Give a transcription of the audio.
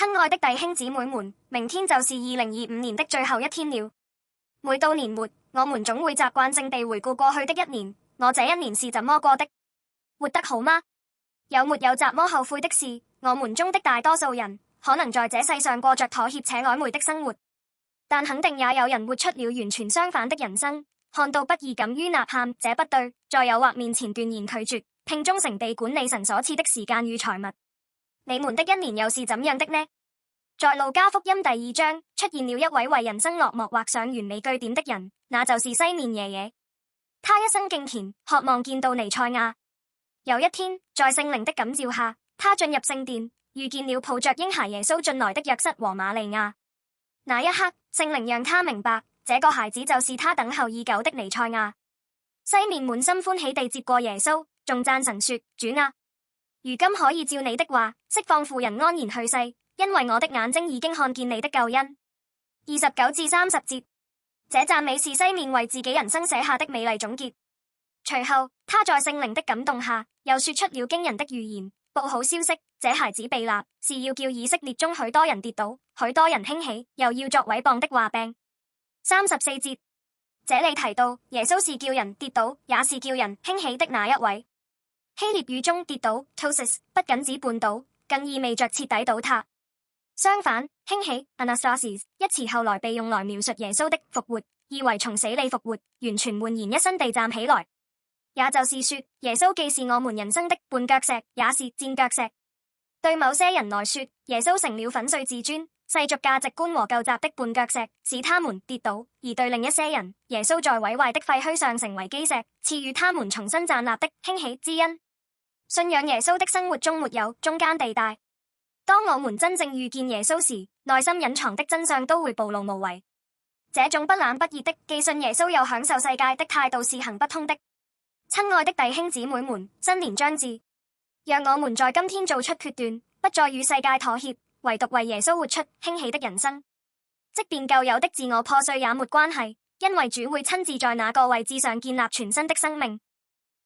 親愛的弟兄姊妹們，明天就是2025年的最後一天了。每到年末，我們總會習慣性地回顧過去的一年，我這一年是怎麼過的？活得好嗎？有沒有怎麼後悔的事？我們中的大多數人，可能在這世上過着妥協且曖昧的生活，但肯定也有人活出了完全相反的人生。看到不易敢於吶喊，這不對，在誘惑面前斷然拒絕，並忠誠地管理神所賜的時間與財物。你們的一年又是怎樣的呢？在路加福音第2章出現了一位為人生落幕畫上完美句點的人，那就是西面爺爺。他一生敬虔，渴望見到彌賽亞。有一天，在聖靈的感召下，他進入聖殿，遇見了抱着嬰孩耶穌進來的約瑟和瑪利亞。那一刻，聖靈讓他明白，這個孩子就是他等候已久的彌賽亞。西面滿心歡喜地接過耶穌，仲讚神說：主啊，如今可以照你的話，釋放婦人安然去世，因為我的眼睛已經看見你的救恩。29至30節，這讚美是西面為自己人生寫下的美麗總結。隨後，他在聖靈的感動下，又說出了驚人的預言：報好消息，這孩子被立，是要叫以色列中許多人跌倒，許多人興起，又要作毀謗的話柄。34節，這裡提到耶穌是叫人跌倒，也是叫人興起的那一位。希臘語中跌倒 ptosis 不僅指絆倒，更意味着徹底倒塌。相反，興起 anastasis 一詞後來被用來描述耶穌的復活，意為從死裡復活，完全煥然一新地站起來。也就是說，耶穌既是我們人生的絆腳石，也是墊腳石。對某些人來說，耶穌成了粉碎自尊、世俗價值觀和舊習的絆腳石，使他們跌倒；而對另一些人，耶穌在毀壞的廢墟上成為基石，賜予他們重新站立的興起之恩。信仰耶穌的生活中沒有中間地帶。當我們真正遇見耶穌時，內心隱藏的真相都會暴露無遺。這種不冷不熱的既信耶穌又享受世界的態度是行不通的。親愛的弟兄姊妹們，新年將至，讓我們在今天做出決斷，不再與世界妥協，唯獨為耶穌活出興起的人生。即便舊有的自我破碎也沒關係，因為主會親自在那個位置上建立全新的生命。